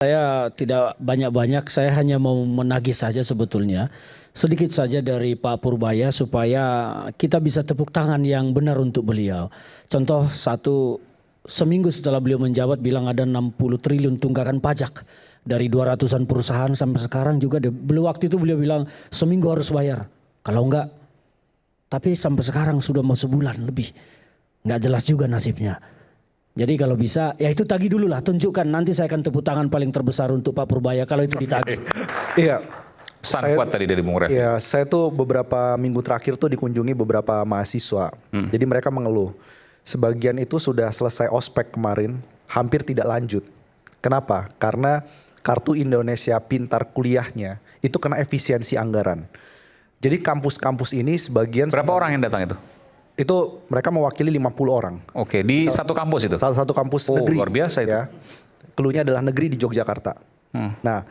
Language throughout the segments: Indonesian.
Saya tidak banyak-banyak, saya hanya mau menagih saja sebetulnya. Sedikit saja dari Pak Purbaya supaya kita bisa tepuk tangan yang benar untuk beliau. Contoh seminggu setelah beliau menjabat bilang ada 60 triliun tunggakan pajak. Dari 200-an perusahaan sampai sekarang juga waktu itu beliau bilang seminggu harus bayar. Kalau enggak, tapi sampai sekarang sudah mau sebulan lebih. Enggak jelas juga nasibnya. Jadi kalau bisa, ya itu tagih dulu lah, tunjukkan. Nanti saya akan tepuk tangan paling terbesar untuk Pak Purbaya kalau itu ditagih. Iya. Pesan kuat tadi dari Bung Refli. Iya, saya tuh beberapa minggu terakhir tuh dikunjungi beberapa mahasiswa. Jadi mereka mengeluh. Sebagian itu sudah selesai ospek kemarin, hampir tidak lanjut. Kenapa? Karena kartu Indonesia Pintar kuliahnya itu kena efisiensi anggaran. Jadi kampus-kampus ini sebagian... Berapa orang yang datang itu? Itu mereka mewakili 50 orang. Oke, di satu kampus itu? Salah satu kampus negeri. Luar biasa itu. Ya. Keluarnya adalah negeri di Yogyakarta. Nah,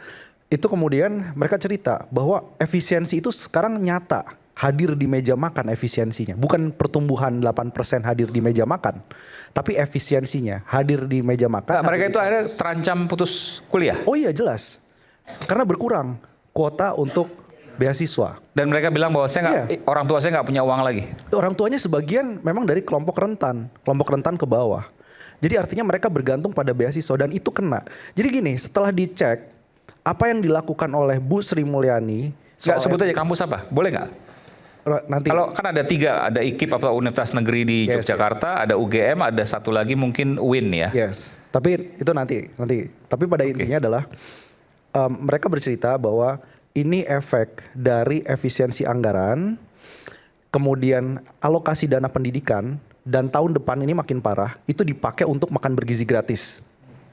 itu kemudian mereka cerita bahwa efisiensi itu sekarang nyata hadir di meja makan efisiensinya. Bukan pertumbuhan 8% hadir di meja makan, tapi efisiensinya hadir di meja makan. Nah, mereka itu akhirnya terancam putus kuliah? Oh iya jelas. Karena berkurang kuota untuk beasiswa. Dan mereka bilang bahwa orang tua saya nggak punya uang lagi. Orang tuanya sebagian memang dari kelompok rentan ke bawah. Jadi artinya mereka bergantung pada beasiswa dan itu kena. Jadi gini, setelah dicek apa yang dilakukan oleh Bu Sri Mulyani. Nggak sebut aja kampus apa, boleh nggak? Nanti. Kalau kan ada 3, ada IKIP atau Universitas Negeri di Yogyakarta, ada UGM, ada satu lagi mungkin UIN ya. Yes, tapi itu nanti. Tapi pada intinya adalah mereka bercerita bahwa ini efek dari efisiensi anggaran, kemudian alokasi dana pendidikan, dan tahun depan ini makin parah, itu dipakai untuk makan bergizi gratis.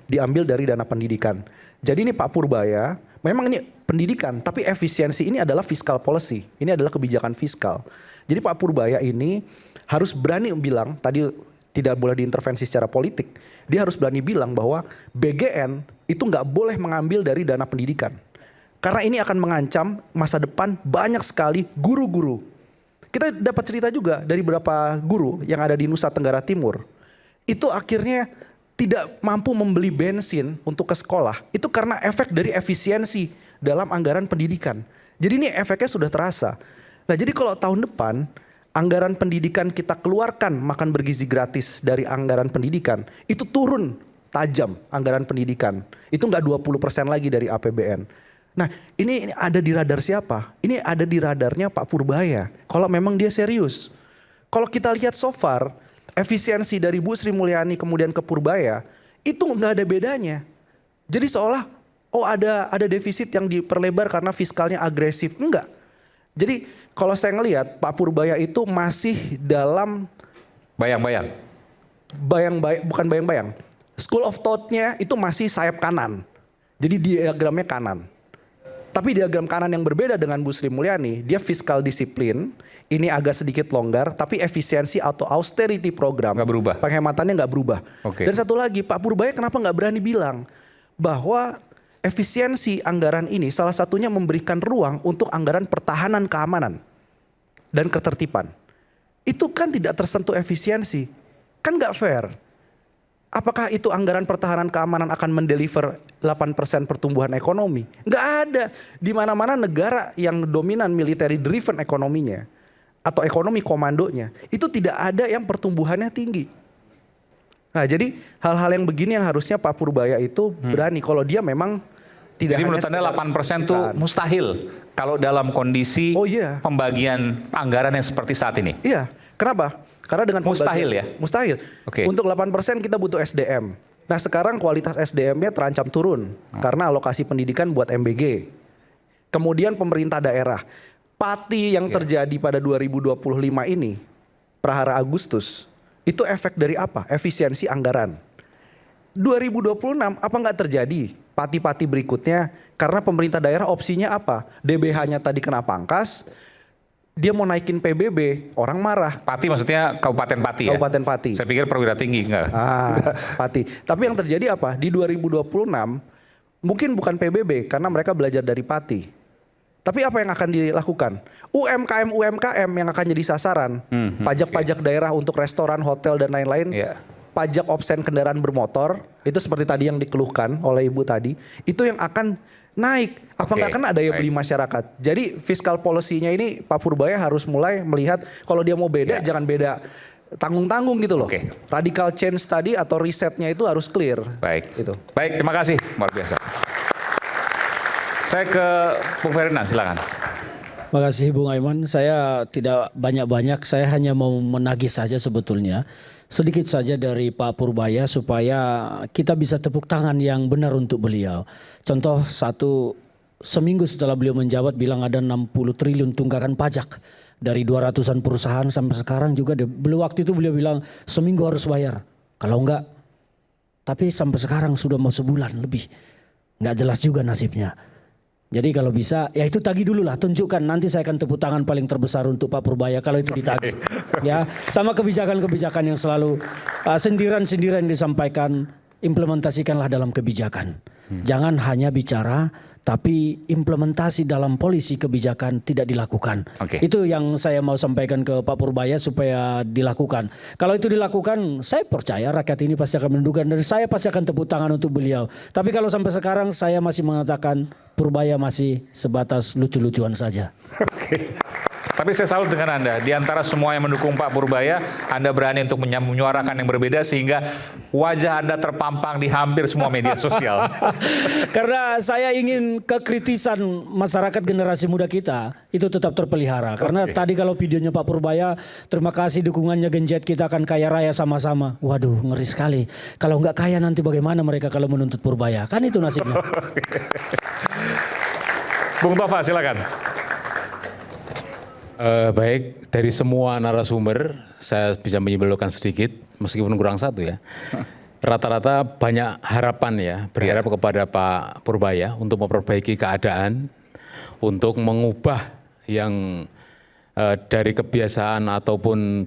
Diambil dari dana pendidikan. Jadi ini Pak Purbaya, memang ini pendidikan, tapi efisiensi ini adalah fiscal policy. Ini adalah kebijakan fiskal. Jadi Pak Purbaya ini harus berani bilang, tadi tidak boleh diintervensi secara politik, dia harus berani bilang bahwa BGN itu nggak boleh mengambil dari dana pendidikan. Karena ini akan mengancam masa depan banyak sekali guru-guru. Kita dapat cerita juga dari beberapa guru yang ada di Nusa Tenggara Timur. Itu akhirnya tidak mampu membeli bensin untuk ke sekolah. Itu karena efek dari efisiensi dalam anggaran pendidikan. Jadi ini efeknya sudah terasa. Nah jadi kalau tahun depan anggaran pendidikan kita keluarkan makan bergizi gratis dari anggaran pendidikan. Itu turun tajam anggaran pendidikan. Itu nggak 20% lagi dari APBN. Nah ini ada di radar siapa? Ini ada di radarnya Pak Purbaya. Kalau memang dia serius. Kalau kita lihat so far, efisiensi dari Bu Sri Mulyani kemudian ke Purbaya, itu nggak ada bedanya. Jadi seolah, ada defisit yang diperlebar karena fiskalnya agresif. Enggak. Jadi kalau saya ngelihat Pak Purbaya itu masih dalam... Bayang-bayang? Bukan bayang-bayang. School of thought-nya itu masih sayap kanan. Jadi diagramnya kanan. Tapi diagram kanan yang berbeda dengan Bu Sri Mulyani, dia fiskal disiplin, ini agak sedikit longgar, tapi efisiensi atau austerity program, nggak berubah. Penghematannya nggak berubah. Dan satu lagi, Pak Purbaya kenapa nggak berani bilang bahwa efisiensi anggaran ini salah satunya memberikan ruang untuk anggaran pertahanan keamanan dan ketertiban. Itu kan tidak tersentuh efisiensi, kan nggak fair. Apakah itu anggaran pertahanan keamanan akan mendeliver 8% pertumbuhan ekonomi? Nggak ada. Di mana-mana negara yang dominan military driven ekonominya atau ekonomi komandonya, itu tidak ada yang pertumbuhannya tinggi. Nah jadi hal-hal yang begini yang harusnya Pak Purbaya itu berani. Kalau dia memang tidak. Jadi menurut Anda 8% itu mustahil kalau dalam kondisi pembagian anggaran yang seperti saat ini? Iya. Kenapa? Karena dengan mustahil ya? Mustahil. Untuk 8% kita butuh SDM. Nah sekarang kualitas SDM-nya terancam turun karena alokasi pendidikan buat MBG. Kemudian pemerintah daerah. Pati yang terjadi pada 2025 ini, Prahara Agustus, itu efek dari apa? Efisiensi anggaran. 2026 apa nggak terjadi? Pati-pati berikutnya karena pemerintah daerah opsinya apa? DBH-nya tadi kena pangkas. Dia mau naikin PBB, orang marah. Pati maksudnya Kabupaten Pati ya? Kabupaten Pati. Saya pikir perwira tinggi enggak? Pati. Tapi yang terjadi apa? Di 2026 mungkin bukan PBB karena mereka belajar dari Pati. Tapi apa yang akan dilakukan? UMKM yang akan jadi sasaran. Pajak-pajak daerah untuk restoran, hotel dan lain-lain. pajak obsen kendaraan bermotor itu seperti tadi yang dikeluhkan oleh Ibu tadi, itu yang akan naik. Apa nggak kena daya beli masyarakat? Jadi fiskal policy-nya ini Pak Purbaya harus mulai melihat kalau dia mau beda jangan beda tanggung-tanggung gitu loh. Radical change tadi atau risetnya itu harus clear. Baik. Gitu. Baik, terima kasih. Luar biasa. Saya ke Bung Ferdinand, silakan. Terima kasih Bung Aiman. Saya tidak banyak-banyak, saya hanya mau menagih saja sebetulnya. Sedikit saja dari Pak Purbaya supaya kita bisa tepuk tangan yang benar untuk beliau. Contoh seminggu setelah beliau menjabat bilang ada 60 triliun tunggakan pajak. Dari 200-an perusahaan sampai sekarang juga waktu itu beliau bilang seminggu harus bayar. Kalau enggak, tapi sampai sekarang sudah mau sebulan lebih. Enggak jelas juga nasibnya. Jadi kalau bisa, ya itu tagih dulu lah, tunjukkan. Nanti saya akan tepuk tangan paling terbesar untuk Pak Purbaya kalau itu ditagih. Ya, sama kebijakan-kebijakan yang selalu sindiran-sindiran yang disampaikan, implementasikanlah dalam kebijakan. Jangan hanya bicara, tapi implementasi dalam polisi kebijakan tidak dilakukan. Itu yang saya mau sampaikan ke Pak Purbaya supaya dilakukan. Kalau itu dilakukan, saya percaya rakyat ini pasti akan mendudukan dan saya pasti akan tepuk tangan untuk beliau. Tapi kalau sampai sekarang saya masih mengatakan Purbaya masih sebatas lucu-lucuan saja. Tapi saya salut dengan Anda. Di antara semua yang mendukung Pak Purbaya, Anda berani untuk menyuarakan yang berbeda sehingga wajah Anda terpampang di hampir semua media sosial. Karena saya ingin kekritisan masyarakat generasi muda kita itu tetap terpelihara. Karena tadi kalau videonya Pak Purbaya, terima kasih dukungannya Gen Z, kita akan kaya raya sama-sama. Waduh, ngeri sekali. Kalau nggak kaya nanti bagaimana mereka kalau menuntut Purbaya? Kan itu nasibnya. Bung Tova, silakan. Baik, dari semua narasumber saya bisa menyimpulkan sedikit, meskipun kurang satu ya. Rata-rata banyak harapan ya, berharap kepada Pak Purbaya untuk memperbaiki keadaan, untuk mengubah yang dari kebiasaan ataupun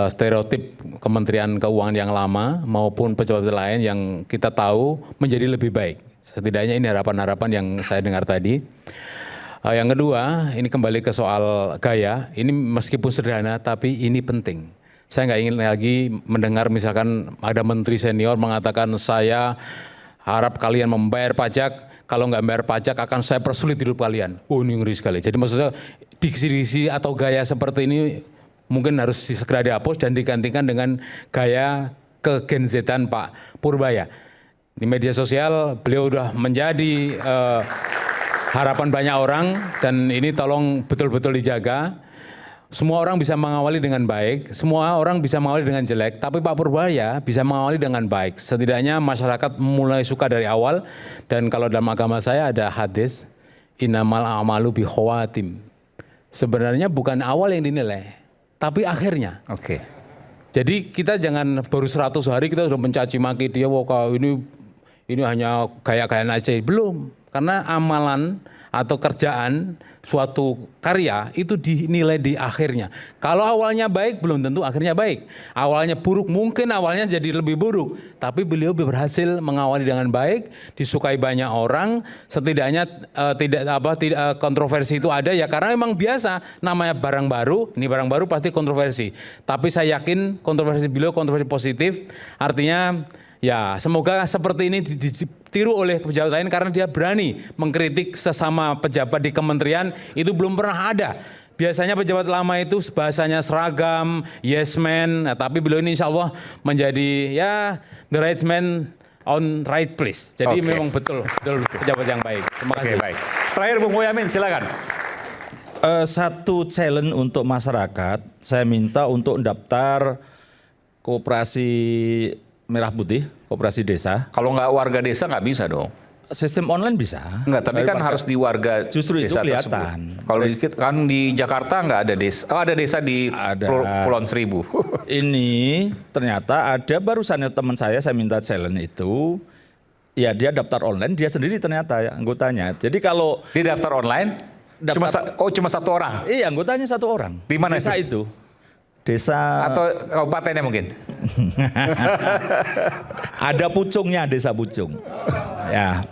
stereotip Kementerian Keuangan yang lama maupun pejabat lain yang kita tahu menjadi lebih baik. Setidaknya ini harapan-harapan yang saya dengar tadi. Yang kedua, ini kembali ke soal gaya. Ini meskipun sederhana, tapi ini penting. Saya nggak ingin lagi mendengar misalkan ada menteri senior mengatakan saya harap kalian membayar pajak. Kalau nggak bayar pajak akan saya persulit hidup kalian. Oh, ini ngeri sekali. Jadi maksudnya diksi-diksi atau gaya seperti ini mungkin harus segera dihapus dan digantikan dengan gaya ke-Gen Z-an Pak Purbaya. Di media sosial beliau sudah menjadi harapan banyak orang dan ini tolong betul-betul dijaga. Semua orang bisa mengawali dengan baik, semua orang bisa mengawali dengan jelek, tapi Pak Purbaya bisa mengawali dengan baik. Setidaknya masyarakat mulai suka dari awal dan kalau dalam agama saya ada hadis, innamal a'malu bikhawatim. Sebenarnya bukan awal yang dinilai, tapi akhirnya. Jadi kita jangan baru 100 hari kita sudah mencaci maki dia, wah ini hanya gaya-gayaan aja. Belum. Karena amalan atau kerjaan suatu karya itu dinilai di akhirnya. Kalau awalnya baik belum tentu akhirnya baik. Awalnya buruk mungkin awalnya jadi lebih buruk. Tapi beliau berhasil mengawali dengan baik, disukai banyak orang. Setidaknya tidak kontroversi itu ada ya karena memang biasa namanya barang baru. Ini barang baru pasti kontroversi. Tapi saya yakin kontroversi beliau kontroversi positif. Artinya ya semoga seperti ini ditiru oleh pejabat lain karena dia berani mengkritik sesama pejabat di kementerian itu belum pernah ada. Biasanya pejabat lama itu bahasanya seragam, yes man, tapi beliau ini insya Allah menjadi ya the right man on right place. Jadi memang betul pejabat yang baik. Terima kasih. Baik. Terakhir Bung Boyamin silakan. Satu challenge untuk masyarakat, saya minta untuk daftar koperasi Merah Putih, koperasi desa. Kalau nggak warga desa nggak bisa dong. Sistem online bisa. Enggak, tapi kan harus di warga justru desa itu kelihatan. Kalau kan di Jakarta nggak ada desa. Oh, ada desa di Pulauan Seribu. Ini ternyata ada barusan teman saya minta challenge itu. Ya dia daftar online, dia sendiri ternyata ya, anggotanya. Jadi kalau di daftar online, cuma satu orang. Iya, anggotanya satu orang. Di mana desa itu? Desa atau kabupatennya mungkin. Ada Pucungnya, desa Pucung. Ya.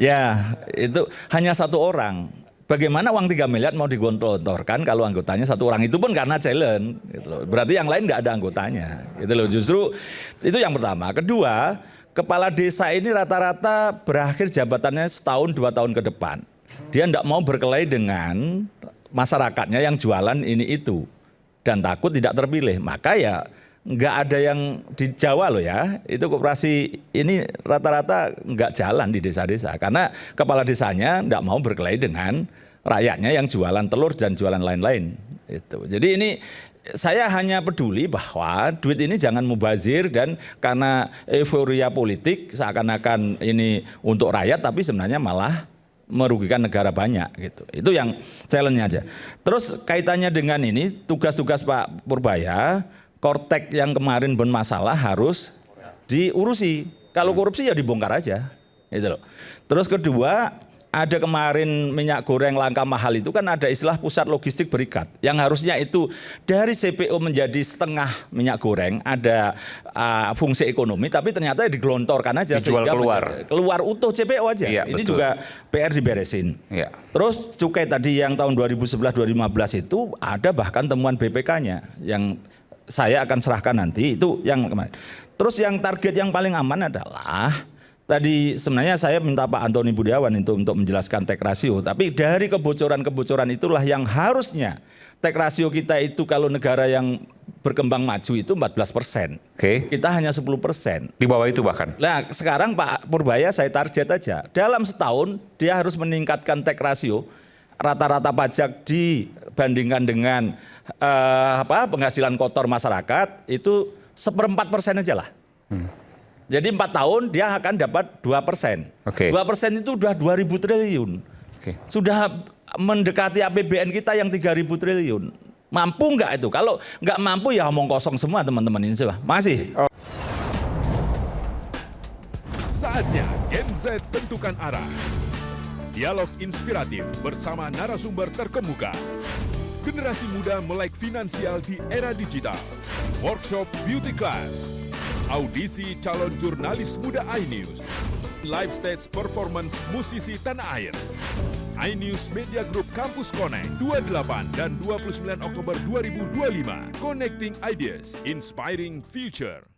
Ya, itu hanya satu orang. Bagaimana uang 3 miliar mau digelontorkan kalau anggotanya satu orang, itu pun karena challenge gitu loh. Berarti yang lain nggak ada anggotanya gitu loh. Justru itu yang pertama. Kedua, kepala desa ini rata-rata berakhir jabatannya setahun 2 tahun ke depan. Dia tidak mau berkelahi dengan masyarakatnya yang jualan ini itu dan takut tidak terpilih. Maka ya nggak ada yang di Jawa loh ya, itu koperasi ini rata-rata nggak jalan di desa-desa karena kepala desanya nggak mau berkelahi dengan rakyatnya yang jualan telur dan jualan lain-lain. Itu. Jadi ini saya hanya peduli bahwa duit ini jangan mubazir dan karena euforia politik seakan-akan ini untuk rakyat tapi sebenarnya malah merugikan negara banyak gitu. Itu yang challenge-nya aja. Terus kaitannya dengan ini tugas-tugas Pak Purbaya, Kortek yang kemarin bermasalah harus diurusi. Kalau korupsi ya dibongkar aja. Gitu loh. Terus kedua, ada kemarin minyak goreng langka mahal itu kan ada istilah pusat logistik berikat. Yang harusnya itu dari CPO menjadi setengah minyak goreng, ada fungsi ekonomi, tapi ternyata digelontorkan aja. Dijual keluar utuh CPO aja. Iya, ini betul. juga PR diberesin. Iya. Terus cukai tadi yang tahun 2011-2015 itu ada bahkan temuan BPK-nya yang saya akan serahkan nanti, itu yang kemarin. Terus yang target yang paling aman adalah tadi sebenarnya saya minta Pak Antoni Budiawan itu untuk menjelaskan tax ratio, tapi dari kebocoran-kebocoran itulah yang harusnya tax ratio kita itu kalau negara yang berkembang maju itu 14%. Oke. Kita hanya 10%. Di bawah itu bahkan. Nah, sekarang Pak Purbaya saya target aja. Dalam setahun dia harus meningkatkan tax ratio rata-rata pajak dibandingkan dengan penghasilan kotor masyarakat itu 1/4% aja lah. Jadi 4 tahun dia akan dapat 2%. Oke. 2% itu udah 2.000 triliun. Oke. Sudah mendekati APBN kita yang 3.000 triliun. Mampu nggak itu? Kalau nggak mampu ya omong kosong semua teman-teman ini semua. Masih. Saatnya Gen Z tentukan arah. Dialog inspiratif bersama narasumber terkemuka. Generasi muda melek finansial di era digital. Workshop Beauty Class. Audisi calon jurnalis muda iNews. Live stage performance musisi tanah air. iNews Media Group Campus Connect 28 dan 29 Oktober 2025. Connecting Ideas, Inspiring Future.